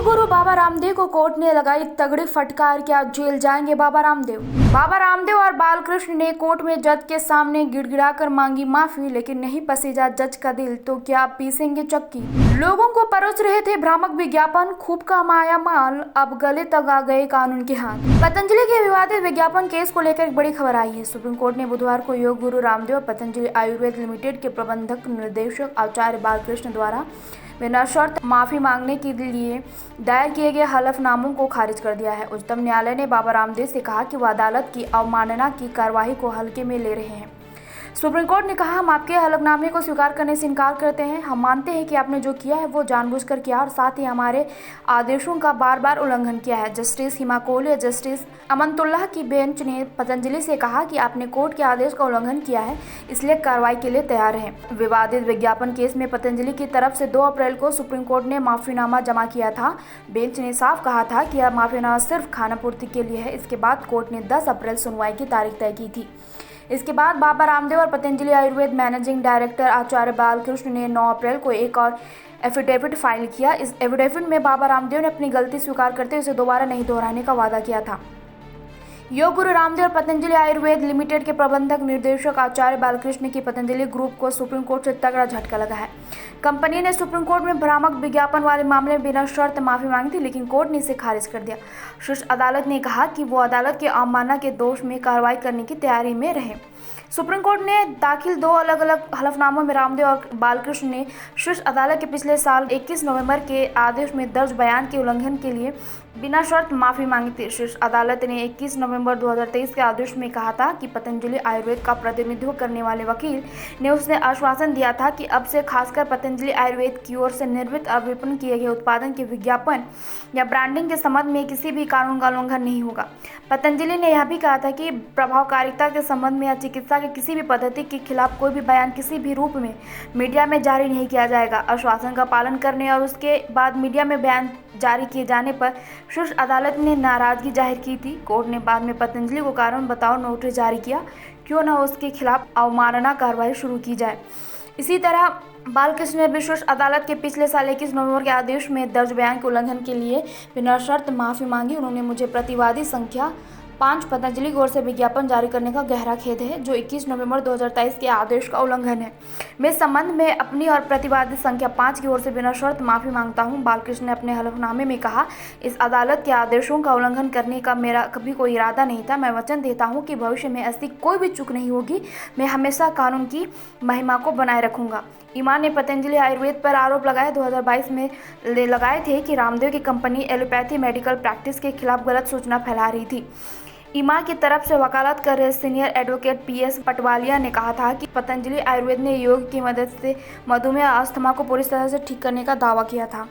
गुरु बाबा रामदेव को कोर्ट ने लगाई तगड़ी फटकार, क्या जेल जाएंगे बाबा रामदेव। बाबा रामदेव और बालकृष्ण ने कोर्ट में जज के सामने गिड़गिड़ाकर मांगी माफी, लेकिन नहीं पसीजा जज का दिल, तो क्या पीसेंगे चक्की। लोगों को परोस रहे थे भ्रामक विज्ञापन, खूब कमाया माल, अब गले तक आ गए कानून के हाथ। पतंजलि के विवादित विज्ञापन केस को लेकर एक बड़ी खबर आई है। सुप्रीम कोर्ट ने बुधवार को योग गुरु रामदेव और पतंजलि आयुर्वेद लिमिटेड के प्रबंधक निर्देशक आचार्य बालकृष्ण द्वारा बिना शर्त माफी मांगने के लिए दायर किए गए हलफनामों को खारिज कर दिया है। उच्चतम न्यायालय ने बाबा रामदेव से कहा कि वह अदालत की अवमानना की कार्रवाई को हल्के में ले रहे हैं। सुप्रीम कोर्ट ने कहा, हम आपके हलफनामे को स्वीकार करने से इनकार करते हैं। हम मानते हैं कि आपने जो किया है वो जानबूझकर किया और साथ ही हमारे आदेशों का बार बार उल्लंघन किया है। जस्टिस हिमा कोहली और जस्टिस अमनतुल्लाह की बेंच ने पतंजलि से कहा कि आपने कोर्ट के आदेश का उल्लंघन किया है, इसलिए कार्रवाई के लिए तैयार है। विवादित विज्ञापन केस में पतंजलि की तरफ से 2 अप्रैल को सुप्रीम कोर्ट ने माफीनामा जमा किया था। बेंच ने साफ कहा था कि यह माफीनामा सिर्फ खानापूर्ति के लिए है। इसके बाद कोर्ट ने 10 अप्रैल सुनवाई की तारीख तय की थी। इसके बाद बाबा रामदेव और पतंजलि आयुर्वेद मैनेजिंग डायरेक्टर आचार्य बालकृष्ण ने 9 अप्रैल को एक और एफिडेविट फाइल किया। इस एफिडेविट में बाबा रामदेव ने अपनी गलती स्वीकार करते हुए उसे दोबारा नहीं दोहराने का वादा किया था। योग गुरु रामदेव और पतंजलि आयुर्वेद लिमिटेड के प्रबंधक निर्देशक आचार्य बालकृष्ण की पतंजलि ग्रुप को सुप्रीम कोर्ट से तगड़ा झटका लगा है। कंपनी ने सुप्रीम कोर्ट में भ्रामक विज्ञापन वाले मामले में बिना शर्त माफी मांगी थी, लेकिन कोर्ट ने इसे खारिज कर दिया। शीर्ष अदालत ने कहा कि वो अदालत के अवमानना के दोष में कार्रवाई करने की तैयारी में रहे। सुप्रीम कोर्ट ने दाखिल 2 अलग अलग हलफनामों में रामदेव और बालकृष्ण ने शीर्ष अदालत के पिछले साल 21 नवंबर के आदेश में दर्ज बयान के उल्लंघन के लिए बिना शर्त माफी मांगी थी। शीर्ष अदालत ने 21 नवंबर 2023 के आदेश में कहा था कि पतंजलि आयुर्वेद का प्रतिनिधित्व करने वाले वकील ने उसने आश्वासन दिया था कि अब से खासकर पतंजलि आयुर्वेद की ओर से निर्मित और विपणन किए गए उत्पादन के विज्ञापन या ब्रांडिंग के संबंध में किसी भी कानून का उल्लंघन नहीं होगा। पतंजलि ने यह भी कहा था कि प्रभावकारिता के संबंध में या चिकित्सा के किसी भी पद्धति के खिलाफ कोई भी बयान किसी भी रूप में मीडिया में जारी नहीं किया जाएगा। आश्वासन का पालन करने और उसके बाद मीडिया में बयान जारी किए जाने पर शीर्ष अदालत ने नाराजगी जाहिर की थी। कोर्ट ने बाद में पतंजलि को कारण बताओ नोटिस जारी किया, क्यों न उसके खिलाफ अवमानना कार्रवाई शुरू की जाए। इसी तरह बालकृष्ण ने भी शीर्ष अदालत के पिछले साल 21 नवंबर के आदेश में दर्ज बयान के उल्लंघन के लिए बिना शर्त माफी मांगी। उन्होंने मुझे प्रतिवादी संख्या 5 पतंजलि की ओर से विज्ञापन जारी करने का गहरा खेद है, जो 21 नवंबर 2023 के आदेश का उल्लंघन है। मैं इस संबंध में अपनी और प्रतिवादी संख्या 5 की ओर से बिना शर्त माफी मांगता हूं। बालकृष्ण ने अपने हलफनामे में कहा, इस अदालत के आदेशों का उल्लंघन करने का मेरा कभी कोई इरादा नहीं था। मैं वचन देता हूं कि भविष्य में ऐसी कोई भी चूक नहीं होगी। मैं हमेशा कानून की महिमा को बनाए रखूंगा। ईमान ने पतंजलि आयुर्वेद पर आरोप लगाए 2022 में लगाए थे कि रामदेव की कंपनी एलोपैथी मेडिकल प्रैक्टिस के खिलाफ गलत सूचना फैला रही थी। ईमा की तरफ से वकालत कर रहे सीनियर एडवोकेट PS पटवालिया ने कहा था कि पतंजलि आयुर्वेद ने योग की मदद से मधुमेह अस्थमा को पूरी तरह से ठीक करने का दावा किया था।